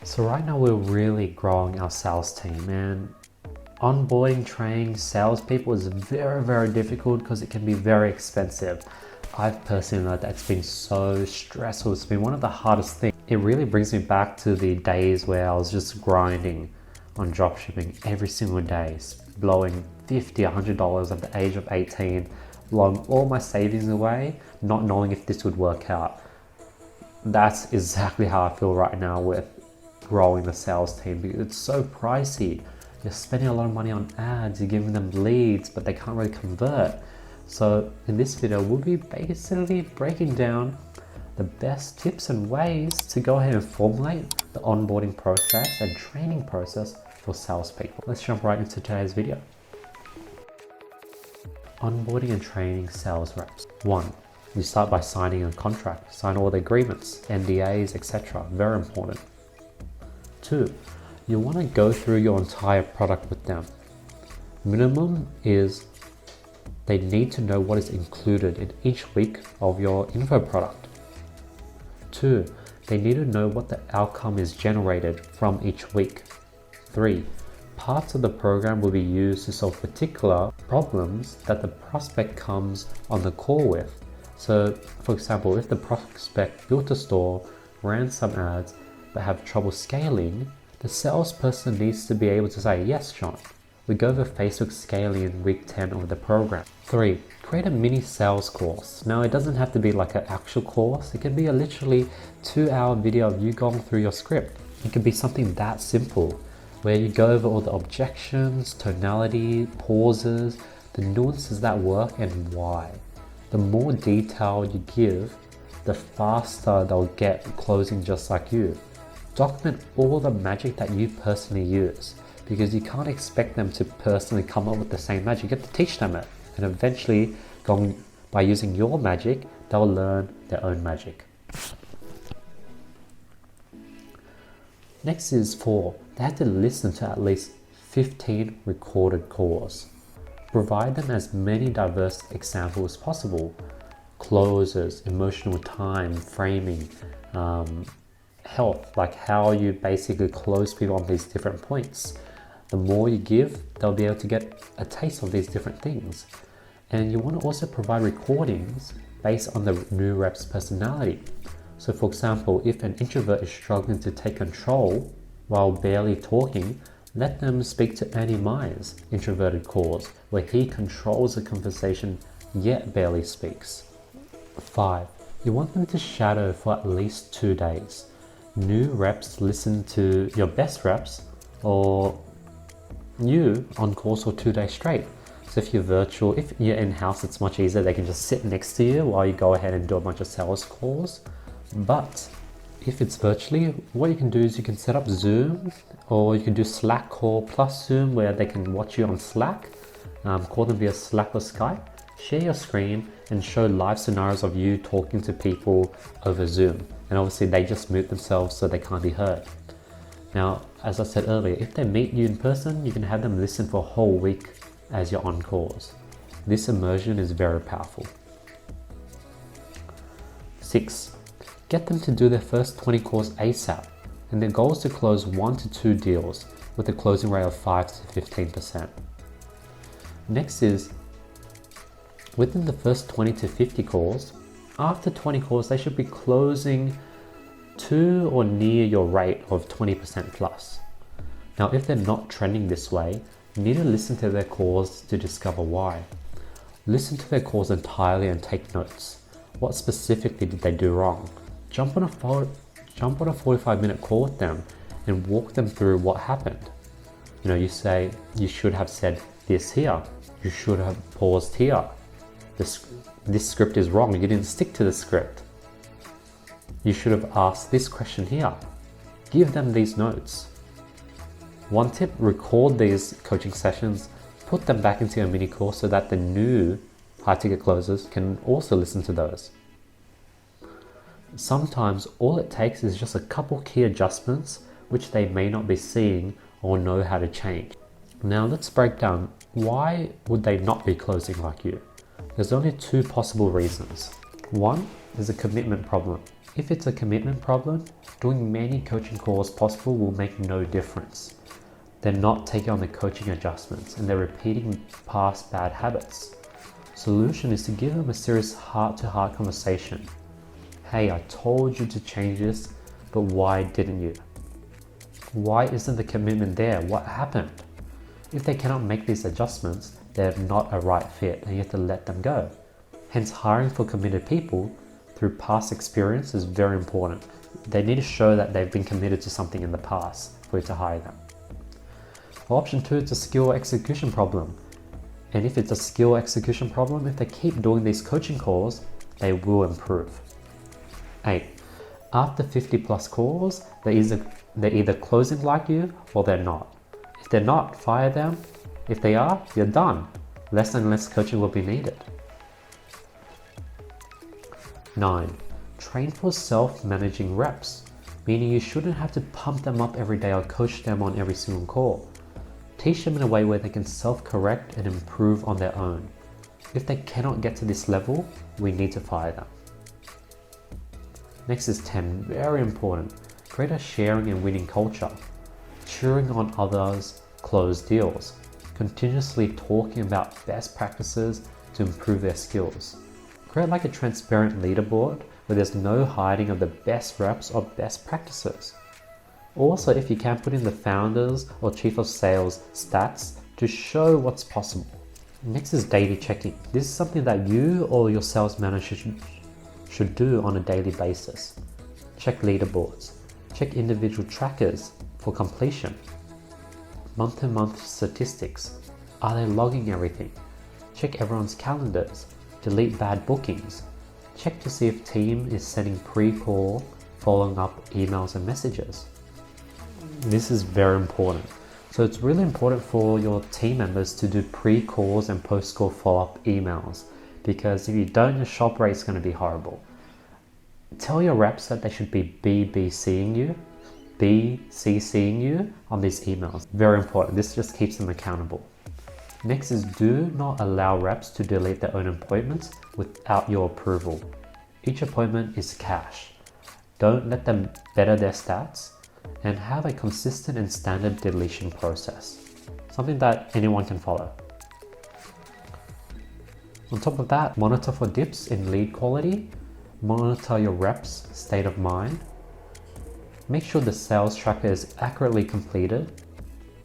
So right now we're really growing our sales team, and onboarding, training salespeople is very, very difficult because it can be very expensive. I've personally learned that it's been so stressful. It's been one of the hardest things. It really brings me back to the days where I was just grinding on dropshipping every single day, blowing $50, $100 at the age of 18, blowing all my savings away, not knowing if this would work out. That's exactly how I feel right now with growing the sales team, because it's so pricey. You're spending a lot of money on ads, you're giving them leads, but they can't really convert. So in this video, we'll be basically breaking down the best tips and ways to go ahead and formulate the onboarding process and training process for salespeople. Let's jump right into today's video. Onboarding and training sales reps. 1. You start by signing a contract, sign all the agreements, NDAs, etc. Very important. 2. You want to go through your entire product with them. Minimum is they need to know what is included in each week of your info product. 2. They need to know what the outcome is generated from each week. 3. Parts of the program will be used to solve particular problems that the prospect comes on the call with. So, for example, if the prospect built a store, ran some ads, but have trouble scaling, the salesperson needs to be able to say, yes, John, we go over Facebook scaling in week 10 of the program. 3. Create a mini sales course. Now, it doesn't have to be like an actual course. It can be a literally 2-hour video of you going through your script. It could be something that simple, where you go over all the objections, tonality, pauses, the nuances that work and why. The more detail you give, the faster they'll get closing just like you. Document all the magic that you personally use, because you can't expect them to personally come up with the same magic. You have to teach them it, and eventually, by using your magic, they'll learn their own magic. Next is 4. They have to listen to at least 15 recorded calls. Provide them as many diverse examples as possible. Closes, emotional time, framing, health, like how you basically close people on these different points. The more you give, they'll be able to get a taste of these different things. And you want to also provide recordings based on the new rep's personality. So for example, if an introvert is struggling to take control while barely talking, let them speak to Annie Meyer's introverted calls, where he controls the conversation yet barely speaks. 5. You want them to shadow for at least 2 days. New reps listen to your best reps or you on calls for 2 days straight. So if you're virtual, if you're in-house, it's much easier. They can just sit next to you while you go ahead and do a bunch of sales calls. But if it's virtually, what you can do is you can set up Zoom, or you can do Slack call plus Zoom, where they can watch you on Slack, call them via Slack or Skype, share your screen and show live scenarios of you talking to people over Zoom. And obviously they just mute themselves so they can't be heard. Now, as I said earlier, if they meet you in person, you can have them listen for a whole week as you're on calls. This immersion is very powerful. 6. Get them to do their first 20 calls ASAP, and their goal is to close 1 to 2 deals with a closing rate of 5 to 15%. Next is, within the first 20 to 50 calls, after 20 calls, they should be closing to or near your rate of 20% plus. Now, if they're not trending this way, you need to listen to their calls to discover why. Listen to their calls entirely and take notes. What specifically did they do wrong? Jump on a 45-minute call with them and walk them through what happened. You know, you say, you should have said this here. You should have paused here. This script is wrong. You didn't stick to the script. You should have asked this question here. Give them these notes. One tip, record these coaching sessions, put them back into your mini course so that the new high-ticket closers can also listen to those. Sometimes all it takes is just a couple key adjustments which they may not be seeing or know how to change. Now let's break down, why would they not be closing like you? There's only 2 possible reasons. One is a commitment problem. If it's a commitment problem, doing many coaching calls possible will make no difference. They're not taking on the coaching adjustments and they're repeating past bad habits. Solution is to give them a serious heart-to-heart conversation. Hey, I told you to change this, but why didn't you? Why isn't the commitment there? What happened? If they cannot make these adjustments, they're not a right fit and you have to let them go. Hence, hiring for committed people through past experience is very important. They need to show that they've been committed to something in the past for you to hire them. Option 2 is a skill execution problem. And if it's a skill execution problem, if they keep doing these coaching calls, they will improve. 8. After 50 plus calls, they're either closing like you or they're not. If they're not, fire them. If they are, you're done. Less and less coaching will be needed. 9. Train for self-managing reps, meaning you shouldn't have to pump them up every day or coach them on every single call. Teach them in a way where they can self-correct and improve on their own. If they cannot get to this level, we need to fire them. Next is 10, very important. Create a sharing and winning culture. Cheering on others, close deals. Continuously talking about best practices to improve their skills. Create like a transparent leaderboard where there's no hiding of the best reps or best practices. Also, if you can, put in the founders or chief of sales stats to show what's possible. Next is daily checking. This is something that you or your sales manager should do on a daily basis. Check leaderboards. Check individual trackers for completion. Month-to-month statistics. Are they logging everything? Check everyone's calendars. Delete bad bookings. Check to see if team is sending pre-call, following up emails and messages. This is very important. So it's really important for your team members to do pre-calls and post-call follow-up emails, because if you don't, your shop rate is going to be horrible. Tell your reps that they should be BCCing you on these emails. Very important. This just keeps them accountable. Next is do not allow reps to delete their own appointments without your approval. Each appointment is cash. Don't let them better their stats, and have a consistent and standard deletion process. Something that anyone can follow. On top of that, monitor for dips in lead quality. Monitor your reps' state of mind. Make sure the sales tracker is accurately completed.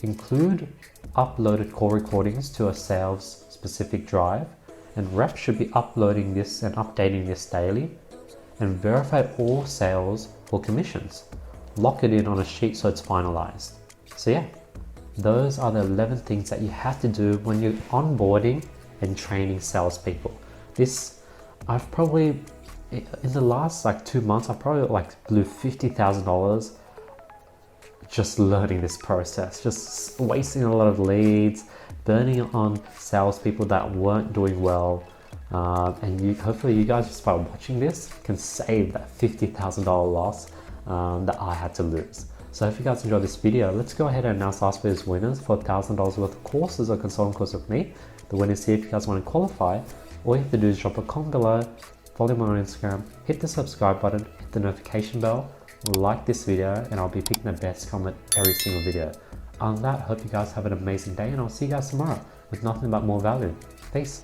Include uploaded call recordings to a sales specific drive, and reps should be uploading this and updating this daily. And verify all sales for commissions. Lock it in on a sheet so it's finalized. So yeah, those are the 11 things that you have to do when you're onboarding and training salespeople. I've probably, in the last 2 months, I've probably blew $50,000 just learning this process, just wasting a lot of leads, burning it on salespeople that weren't doing well. And hopefully you guys, just by watching this, can save that $50,000 loss that I had to lose. So if you guys enjoyed this video, let's go ahead and announce last year's winners for $1,000 worth of courses or consulting course with me. The winners here. If you guys want to qualify, all you have to do is drop a comment below, follow me on Instagram, hit the subscribe button, hit the notification bell, like this video, and I'll be picking the best comment every single video. On that, I hope you guys have an amazing day, and I'll see you guys tomorrow with nothing but more value. Peace.